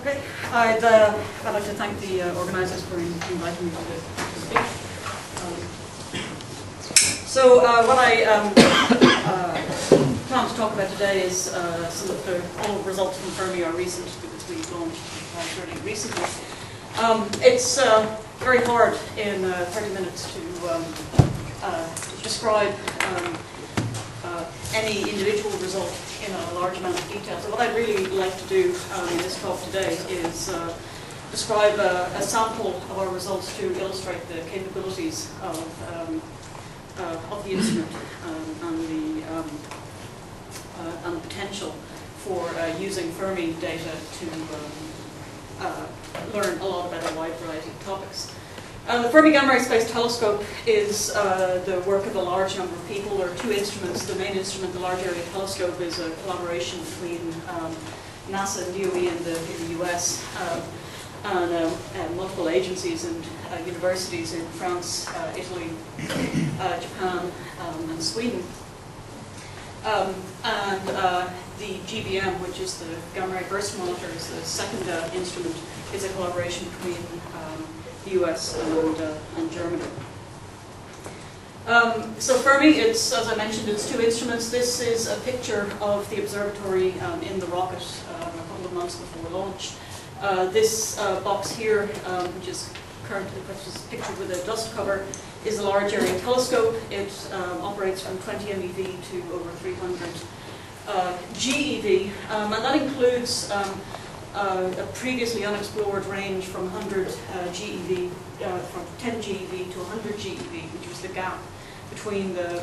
Okay, I'd like to thank the organisers for inviting me to speak. What I plan to talk about today is some of the all results from Fermi are recent because we launched fairly recently. It's very hard in 30 minutes to describe any individual result in a large amount of detail. So what I'd really like to do in this talk today is describe a sample of our results to illustrate the capabilities of the instrument and the potential for using Fermi data to learn a lot about a wide variety of topics. The Fermi Gamma Ray Space Telescope is the work of a large number of people. There are two instruments. The main instrument, the Large Area Telescope, is a collaboration between NASA and DOE in the US and multiple agencies and universities in France, Italy, Japan, and Sweden. The GBM, which is the Gamma Ray Burst Monitor, is the second instrument, is a collaboration between the US and Germany. So Fermi, as I mentioned, it's two instruments. This is a picture of the observatory in the rocket a couple of months before launch. This box here, which is pictured with a dust cover, is the Large Area Telescope. It operates from 20 MeV to over 300 GeV, and that includes a previously unexplored range from 100 GeV, from 10 GeV to 100 GeV, which was the gap between the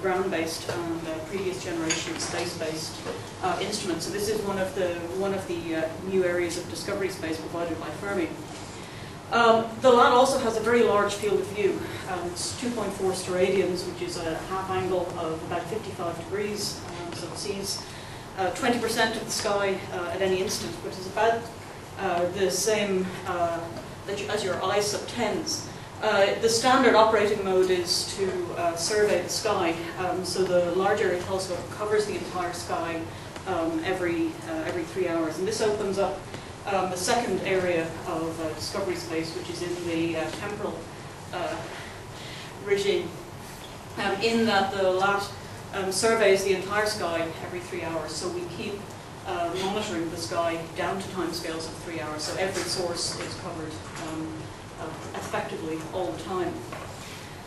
ground-based and previous generation space-based instruments. So this is one of the new areas of discovery space provided by Fermi. The LAT also has a very large field of view. It's 2.4 steradians, which is a half angle of about 55 degrees. So it sees 20% of the sky at any instant, which is about the same as your eye subtends. The standard operating mode is to survey the sky. So the Large Area Telescope covers the entire sky every 3 hours, and this opens up the second area of discovery space, which is in the temporal regime, in that the LAT surveys the entire sky every 3 hours, so we keep monitoring the sky down to timescales of 3 hours, so every source is covered effectively all the time.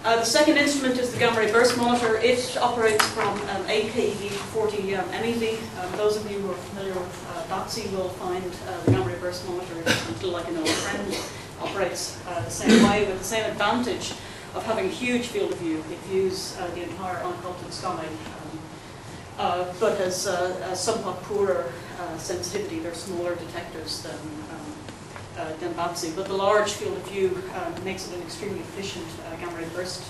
The second instrument is the Gamma Ray Burst Monitor. It operates from 8 keV to 40 MeV. Those of you who are familiar with BATSI will find the Gamma Ray Burst Monitor is a little like an old friend. Operates the same way with the same advantage of having a huge field of view. It views the entire unocculted sky, but has a somewhat poorer sensitivity. They're smaller detectors than BATSI, but the large field of view makes it an extremely efficient gamma ray burst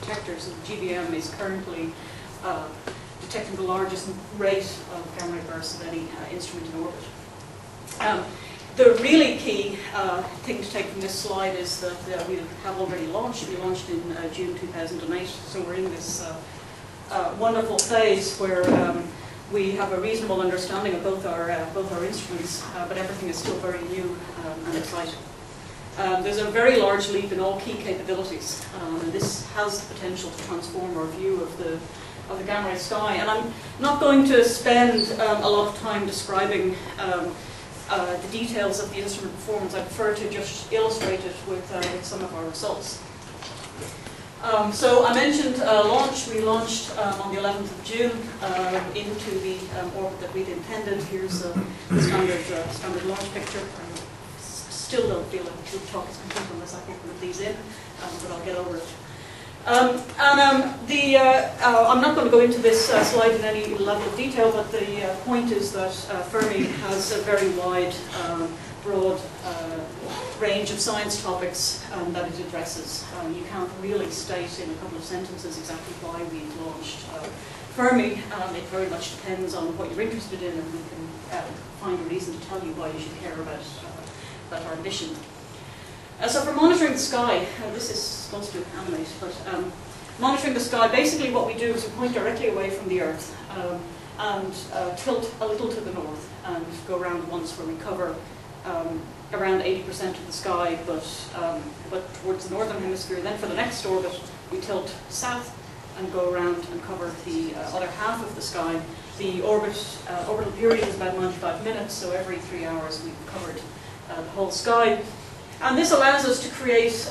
detector. So the GBM is currently detecting the largest rate of gamma ray bursts of any instrument in orbit. The really key thing to take from this slide is that we have already launched. We launched in June 2008, so we're in this wonderful phase where we have a reasonable understanding of both our instruments, but everything is still very new and exciting. There's a very large leap in all key capabilities, and this has the potential to transform our view of the gamma ray sky. And I'm not going to spend a lot of time describing the details of the instrument performance. I prefer to just illustrate it with some of our results. So I mentioned launch. We launched on the 11th of June into the orbit that we'd intended. Here's the standard launch picture. I still don't feel like the talk is complete unless I can put these in, but I'll get over it. I'm not going to go into this slide in any level of detail, but the point is that Fermi has a very wide, broad range of science topics that it addresses. You can't really state in a couple of sentences exactly why we launched Fermi. It very much depends on what you're interested in, and we can find a reason to tell you why you should care about our mission. So for monitoring the sky, this is supposed to animate, but monitoring the sky, basically what we do is we point directly away from the Earth and tilt a little to the north and go around once where we cover around 80% of the sky, but towards the northern hemisphere. Then for the next orbit, we tilt south and go around and cover the other half of the sky. The orbital period is about 95 minutes, so every 3 hours we've covered the whole sky. And this allows us to create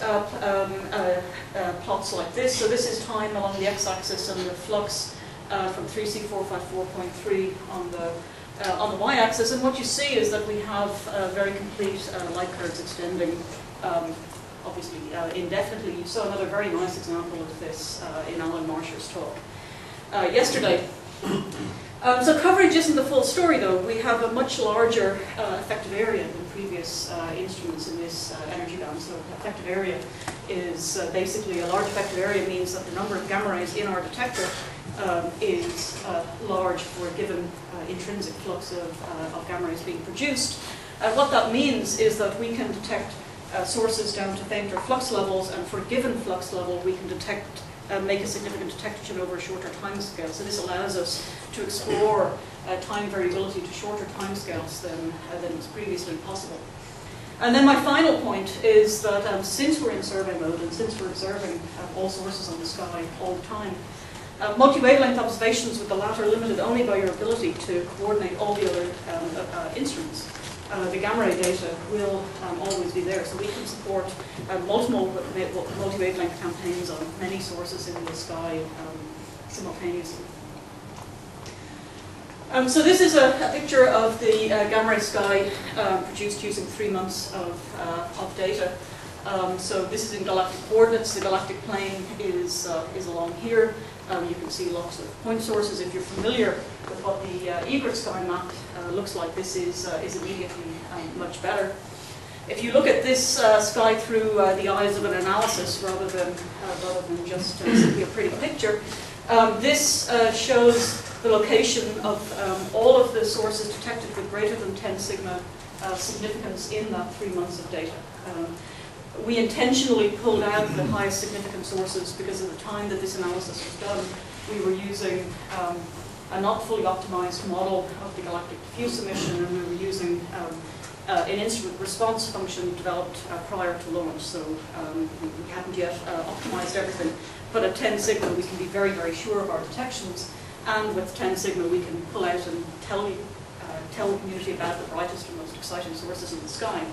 plots like this. So this is time along the x-axis and the flux from 3C454.3 on the y-axis. And what you see is that we have very complete light curves extending, obviously indefinitely. You saw another very nice example of this in Alan Marsher's talk yesterday. So coverage isn't the full story, though. We have a much larger effective area than previous instruments in this energy band. So effective area is basically a large effective area means that the number of gamma rays in our detector is large for a given intrinsic flux of gamma rays being produced. What that means is that we can detect sources down to fainter flux levels, and for a given flux level we can detect make a significant detection over a shorter time scale. So this allows us to explore time variability to shorter time scales than was previously possible. And then my final point is that since we're in survey mode and since we're observing all sources on the sky all the time, multi-wavelength observations with the latter limited only by your ability to coordinate all the other instruments. The gamma ray data will always be there, so we can support multiple multi-wavelength campaigns on many sources in the sky simultaneously. So this is a picture of the gamma ray sky produced using 3 months of data. So this is in galactic coordinates. The galactic plane is along here. You can see lots of point sources. If you're familiar with what the egret sky map looks like, this is immediately much better. If you look at this sky through the eyes of an analysis rather than just simply a pretty picture, this shows the location of all of the sources detected with greater than 10 sigma significance in that 3 months of data. We intentionally pulled out the highest significant sources because at the time that this analysis was done, we were using a not fully optimized model of the galactic diffuse emission, and we were using an instrument response function developed prior to launch. So we hadn't yet optimized everything. But at 10 sigma, we can be very, very sure of our detections. And with 10 sigma, we can pull out and tell the community about the brightest and most exciting sources in the sky.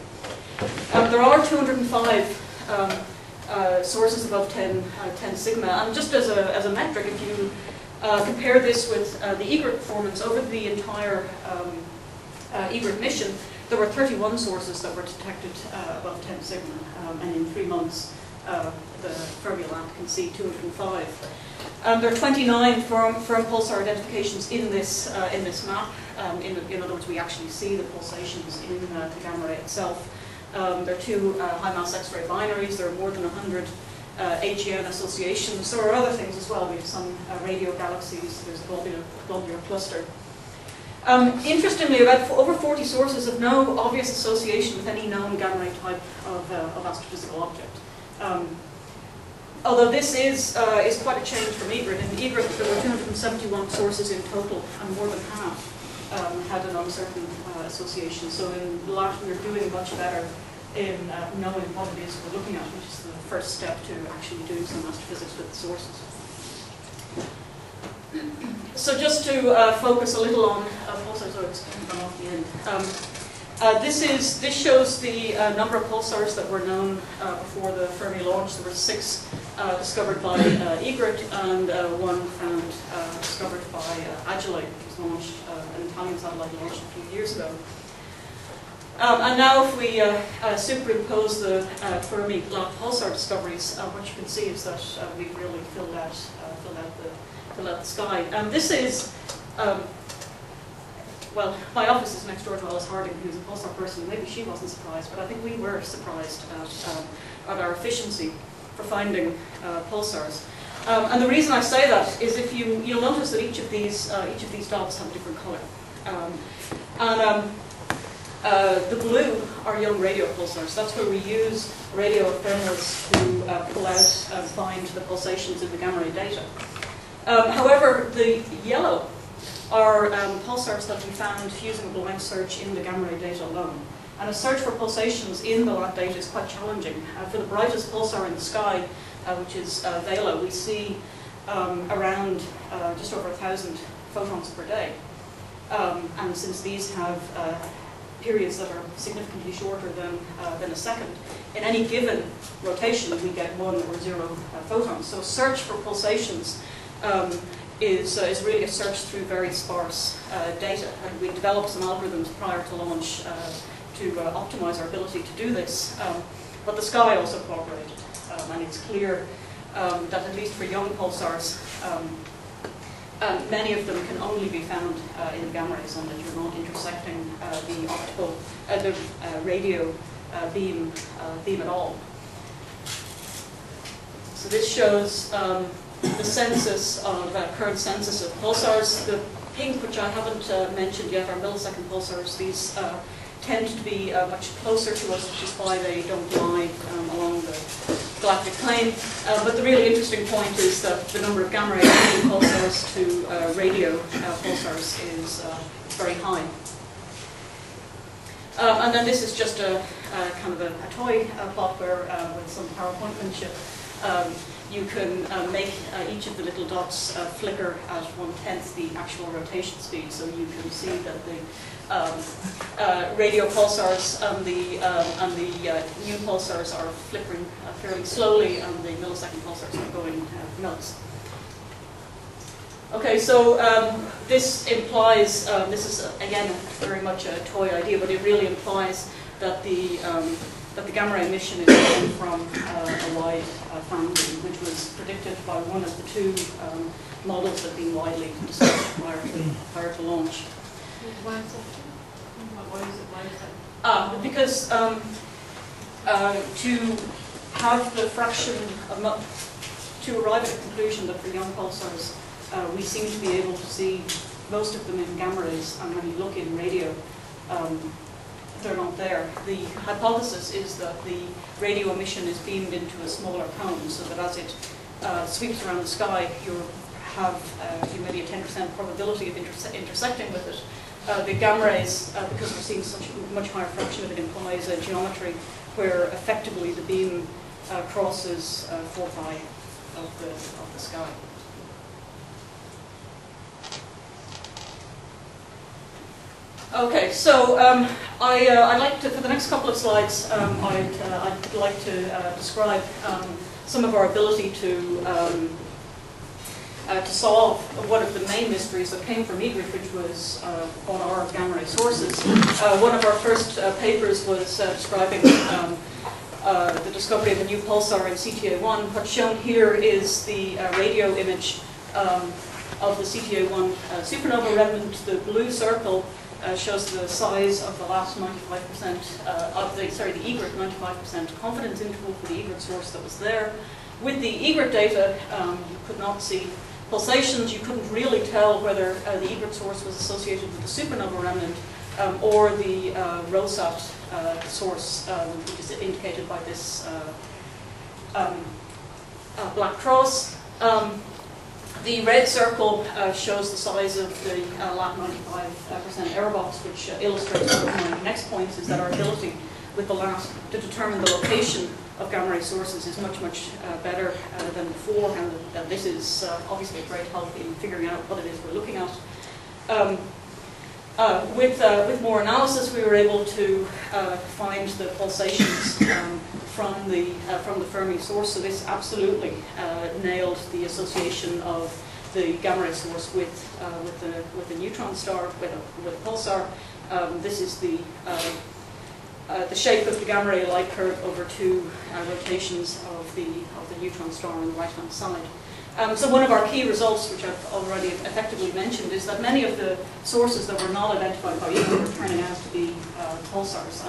There are 205 sources above 10 sigma, and just as a metric, if you compare this with the egret performance over the entire egret mission, there were 31 sources that were detected above 10 sigma, and in 3 months the Fermi lab can see 205. There are 29 firm pulsar identifications in this map. In other words, we actually see the pulsations in the gamma ray itself. There are 2 high mass X-ray binaries. There are more than 100 AGN associations. There are other things as well. We have some radio galaxies. There's a globular cluster. Interestingly, about over 40 sources have no obvious association with any known gamma ray type of astrophysical object. Although this is quite a change from egret. In egret, there were 271 sources in total, and more than half had an uncertain association. So in LAT, we're doing much better in knowing what it is we're looking at, which is the first step to actually doing some astrophysics with the sources. So just to focus a little on pulsars, so it's gone off the end. This shows the number of pulsars that were known before the Fermi launch. There were 6 discovered by egret, and 1 found discovered by Agile, which was launched, an Italian satellite launched a few years ago. And now if we superimpose the Fermi LAT pulsar discoveries, what you can see is that we've really filled out the sky. And this is, well, my office is next door to Alice Harding, who's a pulsar person. Maybe she wasn't surprised, but I think we were surprised at our efficiency for finding pulsars. And the reason I say that is if you'll notice that each of these dots have a different color. The blue are young radio pulsars. That's where we use radio ephemerals to pull out and find the pulsations in the gamma ray data. However, the yellow are pulsars that we found using a blind search in the gamma ray data alone. And a search for pulsations in the LAT data is quite challenging. For the brightest pulsar in the sky, which is Vela, we see around just over 1,000 photons per day. And since these have periods that are significantly shorter than a second, in any given rotation we get 1 or 0 photons. So search for pulsations is really a search through very sparse data. And we developed some algorithms prior to launch to optimize our ability to do this. But the sky also cooperated. And it's clear that at least for young pulsars, many of them can only be found in the gamma rays, and that you're not intersecting the radio beam at all. So this shows the census of current census of pulsars. The pink, which I haven't mentioned yet, are millisecond pulsars. These tend to be much closer to us, which is why they don't lie along the galactic plane. But the really interesting point is that the number of gamma ray pulsars to radio pulsars is very high. And then this is just a kind of a toy plot where, with some PowerPointmanship, you can make each of the little dots flicker at 1/10 the actual rotation speed. So you can see that the radio pulsars and the new pulsars are flickering fairly slowly, and the millisecond pulsars are going nuts. Okay, so this implies, this is again very much a toy idea, but it really implies that the gamma ray emission is coming from a wide family, which was predicted by one of the two models that have been widely discussed prior to launch. Why is that? Because to have the fraction of, to arrive at a conclusion that for young pulsars, we seem to be able to see most of them in gamma rays, and when you look in radio, they're not there. The hypothesis is that the radio emission is beamed into a smaller cone, so that as it sweeps around the sky, you have maybe a 10% probability of intersecting with it. The gamma rays, because we're seeing such a much higher fraction of it, implies a geometry where effectively the beam crosses 4π of the sky. Okay, so I'd like to, for the next couple of slides, I'd like to describe some of our ability to solve one of the main mysteries that came from Egret, which was on our gamma ray sources. One of our first papers was describing the discovery of a new pulsar in CTA1. What's shown here is the radio image of the CTA1 supernova remnant. The blue circle shows the size of the last 95% the Egret 95% confidence interval for the Egret source that was there. With the Egret data, you could not see pulsations. You couldn't really tell whether the Egret source was associated with the supernova remnant or the ROSAT source, which is indicated by this black cross. The red circle shows the size of the LAT 95% error box, which illustrates one of my next points, is that our ability with the LAT to determine the location of gamma ray sources is much, much better than before, and this is obviously a great help in figuring out what it is we're looking at. With more analysis, we were able to find the pulsations from the Fermi source. So this absolutely nailed the association of the gamma ray source with the neutron star, with a pulsar. This is the shape of the gamma ray light curve over two rotations of the neutron star on the right-hand side. So one of our key results, which I've already effectively mentioned, is that many of the sources that were not identified by Egret were turning out to be pulsars.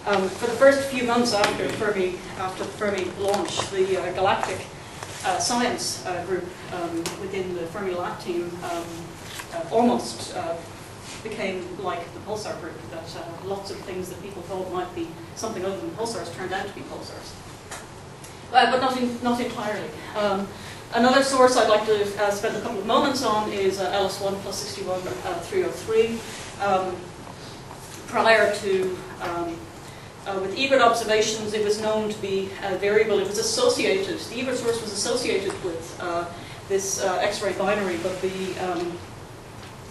For the first few months after the Fermi launch, the galactic science group within the Fermi Lab team almost became like the pulsar group, that lots of things that people thought might be something other than pulsars turned out to be pulsars. But not entirely. Another source I'd like to spend a couple of moments on is LS1 plus 61303. prior to, with Ebert observations, it was known to be variable. It was associated, the Ebert source was associated with this X-ray binary, but the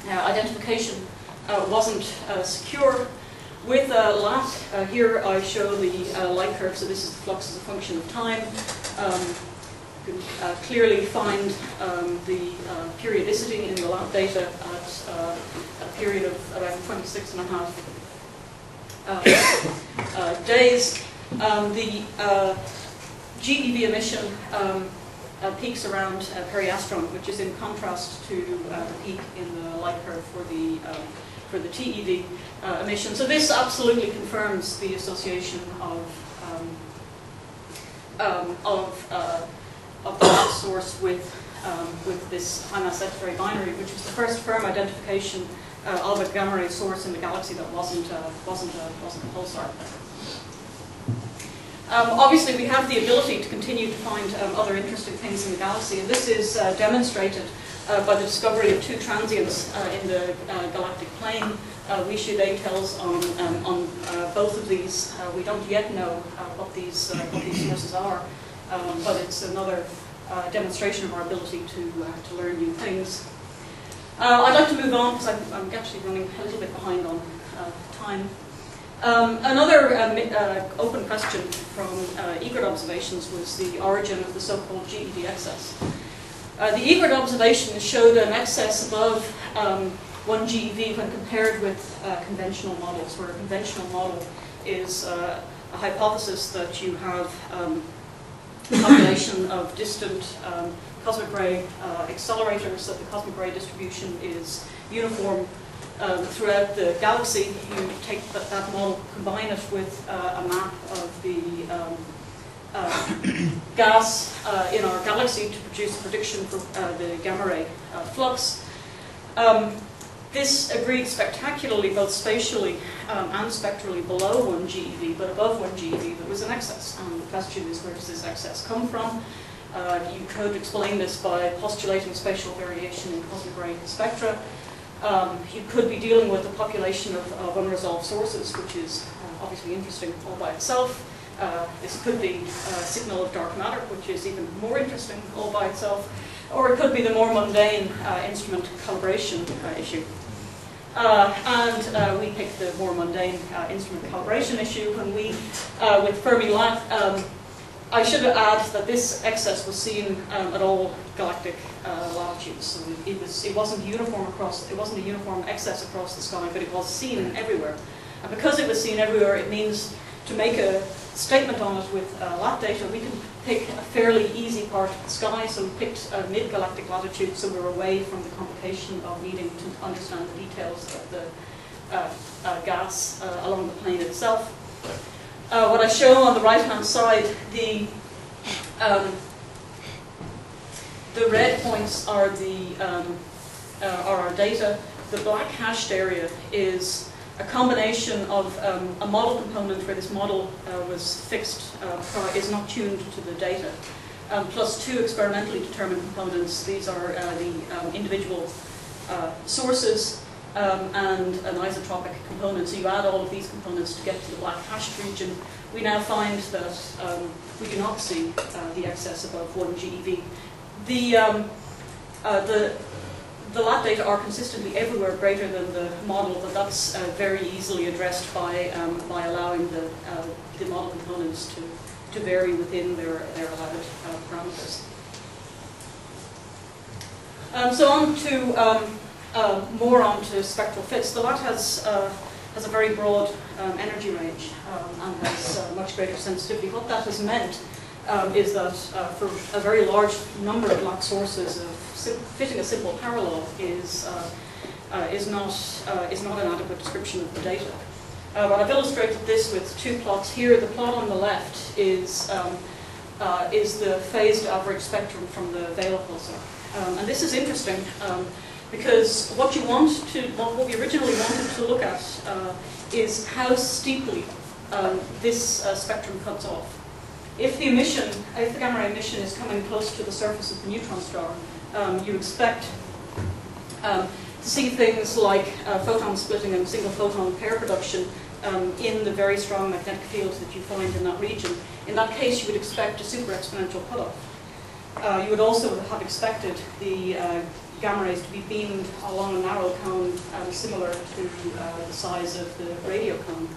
identification wasn't secure. With LAT, here I show the light curve, so this is the flux as a function of time. You can clearly find the periodicity in the LAT data at a period of around 26.5 days. The GeV emission peaks around periastron, which is in contrast to the peak in the light curve for the TeV emission. So this absolutely confirms the association of the LAT source with this high mass X-ray binary, which was the first firm identification of a gamma ray source in the galaxy that wasn't a pulsar. Obviously, we have the ability to continue to find other interesting things in the galaxy, and this is demonstrated by the discovery of two transients in the galactic plane. We issued ATELs on both of these. We don't yet know what these sources are, but it's another demonstration of our ability to learn new things. I'd like to move on because I'm actually running a little bit behind on time. Another open question from Ebert observations was the origin of the so-called GeV excess. The Ebert observation showed an excess above 1 GeV when compared with conventional models, where a conventional model is a hypothesis that you have a population of distant cosmic ray accelerators, that the cosmic ray distribution is uniform throughout the galaxy. You take that model, combine it with a map of the gas in our galaxy to produce a prediction for the gamma ray flux. This agreed spectacularly, both spatially and spectrally, below 1 GeV, but above 1 GeV there was an excess. And the question is, where does this excess come from? You could explain this by postulating spatial variation in cosmic ray spectra. You could be dealing with a population of unresolved sources, which is obviously interesting all by itself. This could be a signal of dark matter, which is even more interesting all by itself. Or it could be the more mundane instrument calibration issue. And we picked the more mundane instrument calibration issue when we, with Fermi LAT, I should add that this excess was seen at all galactic latitudes. So it wasn't uniform across. It wasn't a uniform excess across the sky, but it was seen everywhere. And because it was seen everywhere, it means to make a statement on it with LAT data, we can pick a fairly easy part of the sky. So we picked mid-galactic latitude, so we're away from the complication of needing to understand the details of the gas along the plane itself. What I show on the right-hand side, the red points are our data. The black hashed area is a combination of a model component where this model was fixed, is not tuned to the data, plus two experimentally determined components. These are the individual sources and an isotropic component. So you add all of these components to get to the black hashed region. We now find that we do not see the excess above 1 GeV. The LAT data are consistently everywhere greater than the model, but that's very easily addressed by allowing the model components to vary within their allowed parameters. So on to more on to spectral fits. The LAT has a very broad energy range and has much greater sensitivity. What that has meant is that for a very large number of LAT sources, fitting a simple parallel is not an adequate description of the data. But I've illustrated this with two plots here. The plot on the left is the phased average spectrum from the Vela pulsar, and this is interesting because what we originally wanted to look at is how steeply this spectrum cuts off. If the gamma ray emission is coming close to the surface of the neutron star, you expect to see things like photon splitting and single photon pair production in the very strong magnetic fields that you find in that region. In that case, you would expect a super exponential cutoff. You would also have expected the gamma rays to be beamed along a narrow cone similar to the size of the radio cone.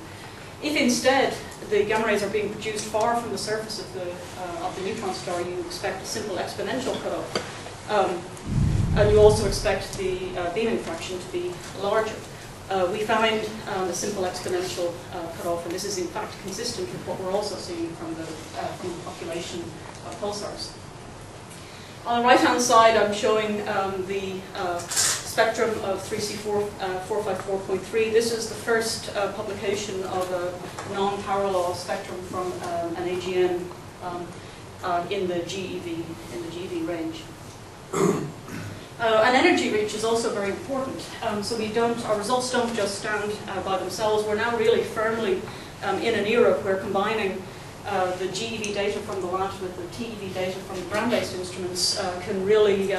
If instead the gamma rays are being produced far from the surface of the neutron star, you expect a simple exponential cutoff. And you also expect the beaming fraction to be larger. We find a simple exponential cutoff, and this is in fact consistent with what we're also seeing from the population of pulsars. On the right-hand side, I'm showing the spectrum of 3C454.3. This is the first publication of a non-parallel spectrum from an AGN in the GeV range. And energy reach is also very important. So our results don't just stand by themselves. We're now really firmly in an era where combining the GeV data from the LAT with the TeV data from the ground-based instruments can really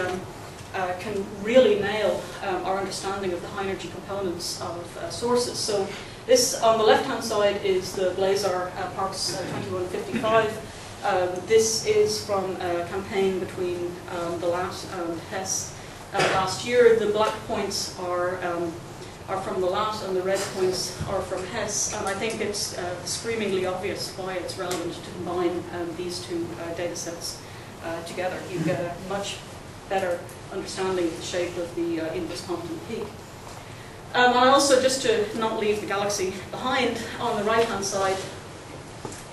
nail our understanding of the high-energy components of sources. So this, on the left-hand side, is the Blazar Parks 2155. This is from a campaign between the LAT and HESS last year. The black points are from the LAT and the red points are from HESS, and I think it's screamingly obvious why it's relevant to combine these two data sets together. You get a much better understanding of the shape of the inverse Compton peak. And also, just to not leave the galaxy behind, on the right-hand side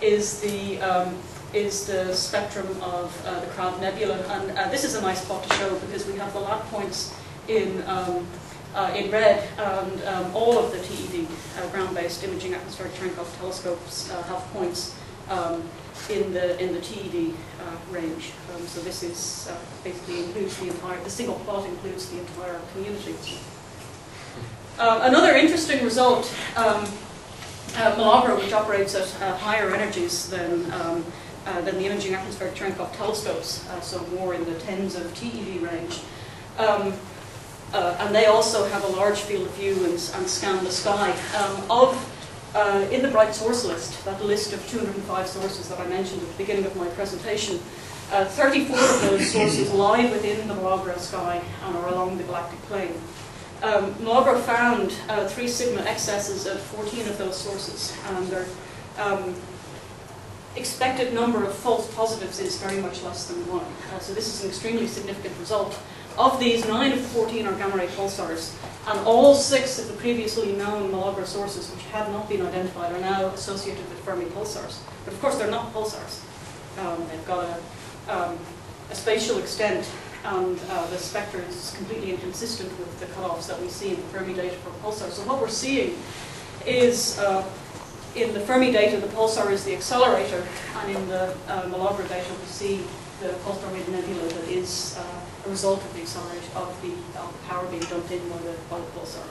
is the spectrum of the Crab Nebula, and this is a nice plot to show because we have the LAT points in red, and all of the TeV ground-based imaging atmospheric Cherenkov telescopes have points in the TeV range. So this is basically includes the single plot includes the entire community. Another interesting result, Milagro, which operates at higher energies than the imaging atmospheric Cherenkov telescopes, so more in the tens of TeV range. And they also have a large field of view and scan the sky. In the bright source list, that list of 205 sources that I mentioned at the beginning of my presentation, 34 of those sources lie within the Milagro sky and are along the galactic plane. Milagro found 3 sigma excesses at 14 of those sources, and their expected number of false positives is very much less than 1. So this is an extremely significant result. Of these, 9 of the 14 are gamma ray pulsars, and all 6 of the previously known Milagro sources, which had not been identified, are now associated with Fermi pulsars. But of course, they're not pulsars. They've got a spatial extent, and the spectra is completely inconsistent with the cutoffs that we see in the Fermi data for pulsars. So what we're seeing is, in the Fermi data, the pulsar is the accelerator, and in the Milagro data, we see the pulsar-weighted nebula that is a result of the acceleration of the power being dumped in by the pulsar.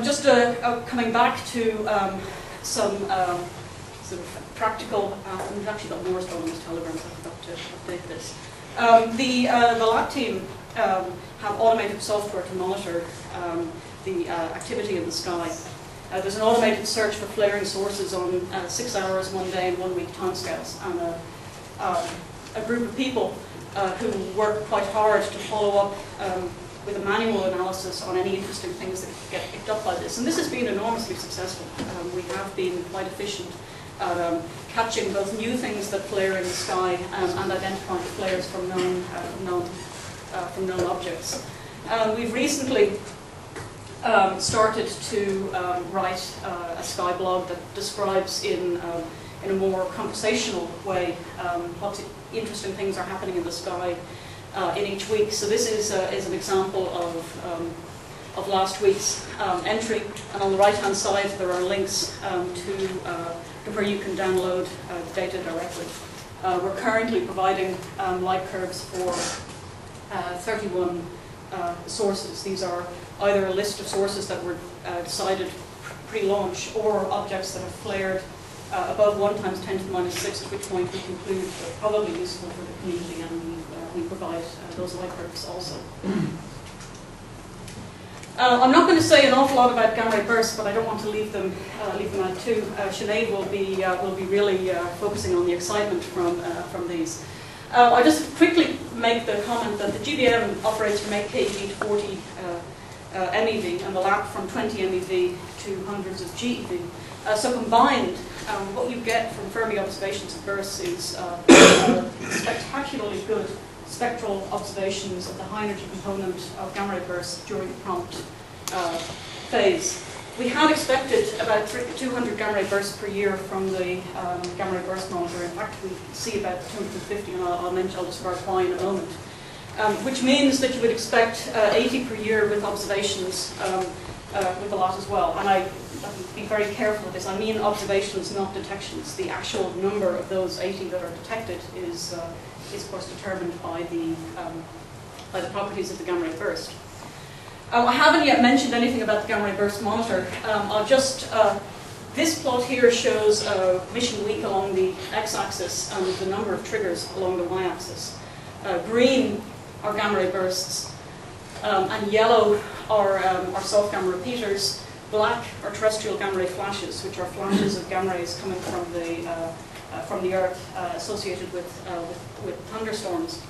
Just coming back to some sort of practical, we've actually got more astronomers' telegrams, I forgot to update this. The lab team have automated software to monitor the activity in the sky. There's an automated search for flaring sources on 6 hours, 1 day, and 1 week timescales, and a group of people who work quite hard to follow up with a manual analysis on any interesting things that get picked up by this. And this has been enormously successful. We have been quite efficient at catching both new things that flare in the sky and identifying flares from known objects. We've recently started to write a sky blog that describes in a more conversational way what interesting things are happening in the sky in each week. So this is an example of last week's entry, and on the right-hand side there are links to where you can download the data directly. We're currently providing light curves for 31 sources. These are either a list of sources that were decided pre-launch or objects that have flared above 1 times 10 to the minus 6, at which point we conclude they're probably useful for the community, and we provide those light bursts also. I'm not going to say an awful lot about gamma ray bursts, but I don't want to leave them out too. Sinead will be really focusing on the excitement from these. I'll just quickly make the comment that the GBM operates from 8 keV to 40 MeV, and the lap from 20 MeV to hundreds of GeV. So combined, what you get from Fermi observations of bursts is spectacularly good spectral observations of the high energy component of gamma ray bursts during the prompt phase. We had expected about 200 gamma ray bursts per year from the gamma ray burst monitor. In fact, we see about 250, and I'll describe why in a moment. Which means that you would expect 80 per year with observations with a lot as well. And I be very careful with this. I mean observations, not detections. The actual number of those 80 that are detected is of course determined by the properties of the gamma ray burst. I haven't yet mentioned anything about the gamma ray burst monitor. I'll just this plot here shows mission week along the x-axis and the number of triggers along the y-axis. Green are gamma ray bursts, and yellow are soft gamma repeaters. Black are terrestrial gamma ray flashes, which are flashes of gamma rays coming from the Earth associated with thunderstorms.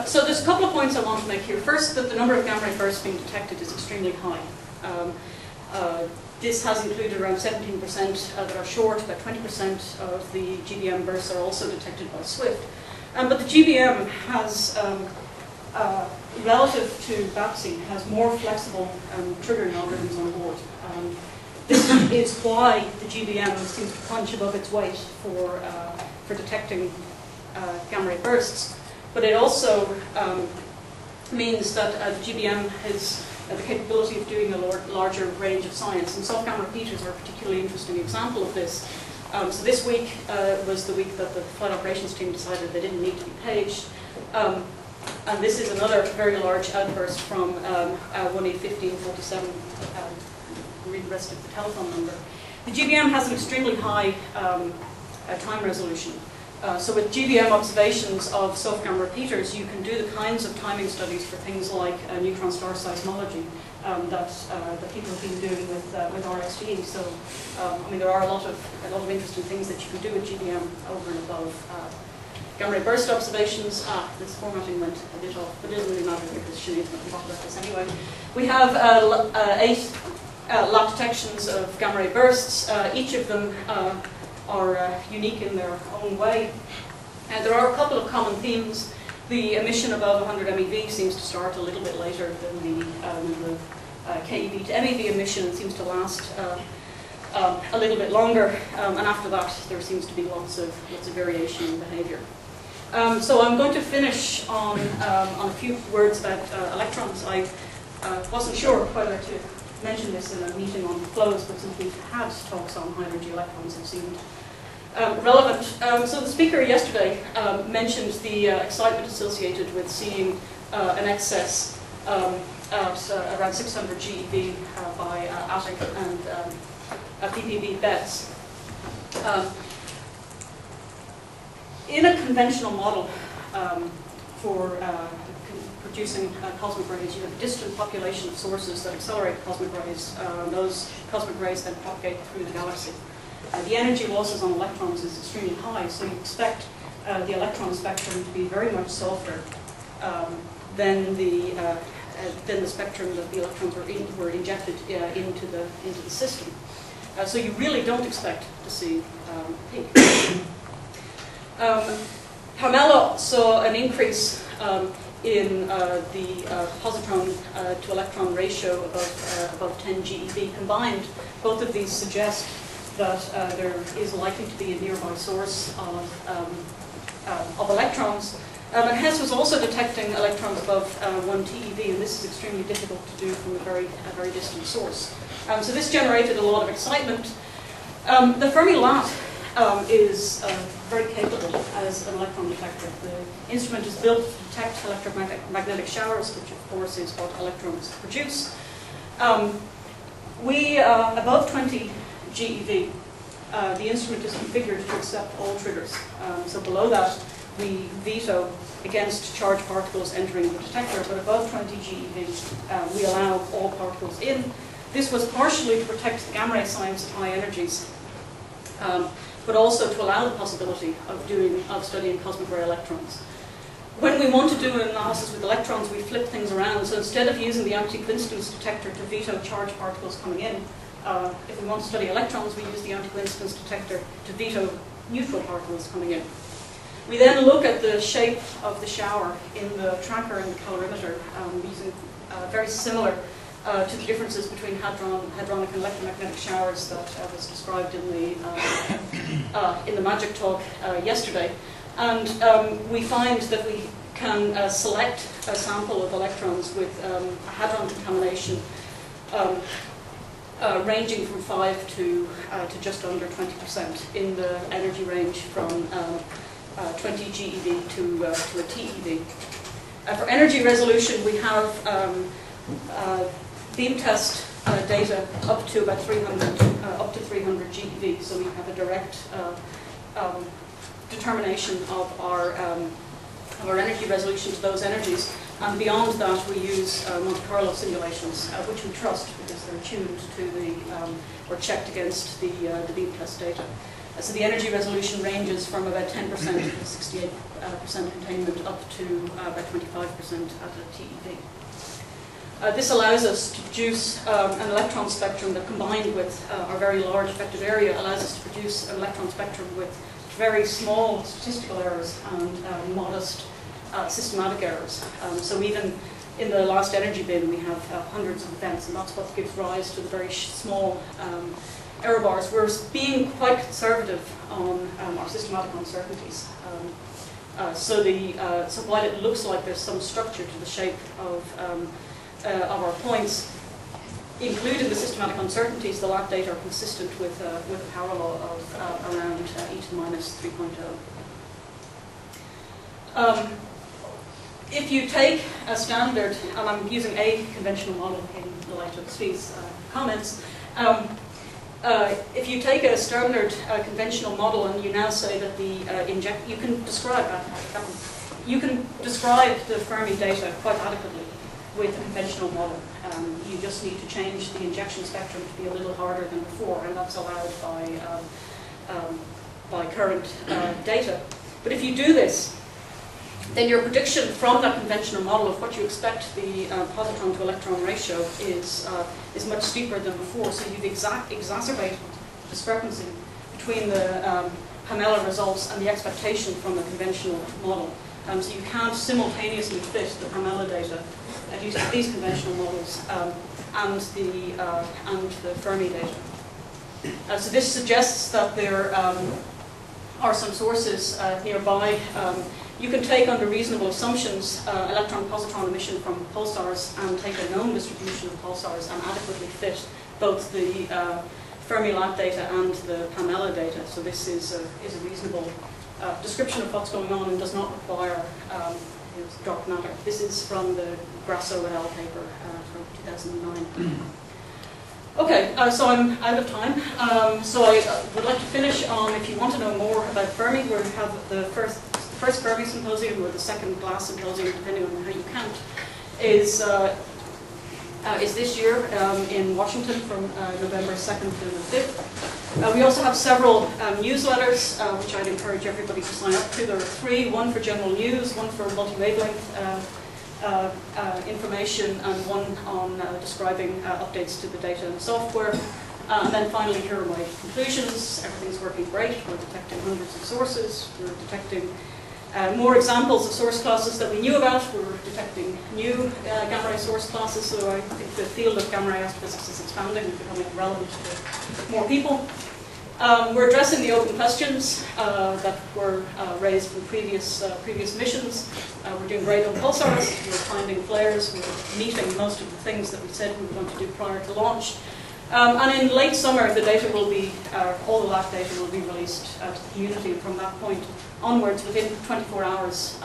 So there's a couple of points I want to make here. First, that the number of gamma ray bursts being detected is extremely high. This has included around 17% that are short. About 20% of the GBM bursts are also detected by SWIFT. But the GBM has, relative to BAPSI, has more flexible triggering algorithms on board. This is why the GBM seems to punch above its weight for detecting gamma ray bursts. But it also means that the GBM has the capability of doing a larger range of science. And soft gamma repeaters are a particularly interesting example of this. So this week was the week that the flight operations team decided they didn't need to be paged. And this is another very large outburst from 1E1547. Read the rest of the telephone number. The GBM has an extremely high time resolution. So with GBM observations of soft gamma repeaters, you can do the kinds of timing studies for things like neutron star seismology that people have been doing with RxG. So I mean, there are a lot of interesting things that you can do with GBM over and above gamma ray burst observations. This formatting went a bit off, but it doesn't really matter because Sinead's going to talk about this anyway. We have 8 lap detections of gamma ray bursts. Each of them are unique in their own way. And there are a couple of common themes. The emission above 100 MeV seems to start a little bit later than the KeV to MeV emission. It seems to last a little bit longer, and after that there seems to be lots of variation in behavior. So I'm going to finish on a few words about electrons. I wasn't sure whether to mention this in a meeting on flows, but since we've had talks on high energy electrons, it seemed relevant. So the speaker yesterday mentioned the excitement associated with seeing an excess at around 600 GeV by ATIC and PPB bets. In a conventional model for producing cosmic rays, you have a distant population of sources that accelerate cosmic rays. Those cosmic rays then propagate through the galaxy. The energy losses on electrons is extremely high, so you expect the electron spectrum to be very much softer than the spectrum that the electrons were injected into the system. So you really don't expect to see peak. Carmelo saw an increase in the positron to electron ratio above 10 GeV combined. Both of these suggest that there is likely to be a nearby source of electrons. And Hess was also detecting electrons above 1 TeV, and this is extremely difficult to do from a very distant source. So this generated a lot of excitement. The Fermi LAT is very capable as an electron detector. The instrument is built to detect electromagnetic showers, which of course is what electrons produce. Above 20 GeV, the instrument is configured to accept all triggers. So below that, we veto against charged particles entering the detector, but above 20 GeV, we allow all particles in. This was partially to protect the gamma ray science at high energies, but also to allow the possibility of studying cosmic ray electrons. When we want to do an analysis with electrons, we flip things around. So instead of using the anti-coincidence detector to veto charged particles coming in, if we want to study electrons, we use the anti-coincidence detector to veto neutral particles coming in. We then look at the shape of the shower in the tracker and the calorimeter, using very similar to the differences between hadronic and electromagnetic showers that was described in the magic talk yesterday. And we find that we can select a sample of electrons with a hadron contamination ranging from 5 to just under 20% in the energy range from 20 GeV to a TeV. For energy resolution, we have beam test data up to about 300 GeV, so we have a direct determination of our energy resolution to those energies. And beyond that, we use Monte Carlo simulations, which we trust because they're tuned to or checked against the beam test data. So the energy resolution ranges from about 10% to 68% containment up to about 25% at a TeV. This allows us to produce an electron spectrum that, combined with our very large effective area, allows us to produce an electron spectrum with very small statistical errors and modest systematic errors. So even in the last energy bin, we have hundreds of events, and that's what gives rise to the very small error bars. We're being quite conservative on our systematic uncertainties. So while it looks like there's some structure to the shape of our points, including the systematic uncertainties, the lab data are consistent with a power law of around e to the minus 3.0. If you take a standard, and I'm using a conventional model in the light of Steve's comments, if you take a standard conventional model and you now say that you can describe the Fermi data quite adequately with a conventional model. You just need to change the injection spectrum to be a little harder than before, and that's allowed by current data. But if you do this, then your prediction from that conventional model of what you expect the positron to electron ratio is much steeper than before. So you've exacerbated the discrepancy between the Pamela results and the expectation from the conventional model. So you can't simultaneously fit the Pamela data, at least these conventional models, and the Fermi data. So this suggests that there are some sources nearby. You can take, under reasonable assumptions, electron-positron emission from pulsars and take a known distribution of pulsars and adequately fit both the Fermi lab data and the Pamela data. So this is a reasonable description of what's going on and does not require dark matter. This is from the Grasso et al. Paper from 2009. Okay, so I'm out of time. So I would like to finish on, if you want to know more about Fermi, we have the first Fermi symposium, or the second glass symposium, depending on how you count, is this year in Washington from November 2nd to the 5th. We also have several newsletters, which I'd encourage everybody to sign up to. There are 3, one for general news, one for multi-wavelength information, and one on describing updates to the data and software. And then finally, here are my conclusions. Everything's working great. We're detecting hundreds of sources. We're detecting more examples of source classes that we knew about. We're detecting new gamma ray source classes, so I think the field of gamma ray astrophysics is expanding and becoming relevant to more people. We're addressing the open questions that were raised from previous missions. We're doing great on pulsars. We're finding flares. We're meeting most of the things that we said we were going to do prior to launch. And in late summer, the data will be, all the lab data will be released to the community. And from that point onwards, within 24 hours,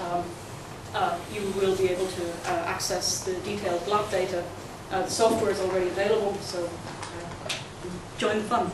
you will be able to access the detailed lab data. The software is already available, so join the fun.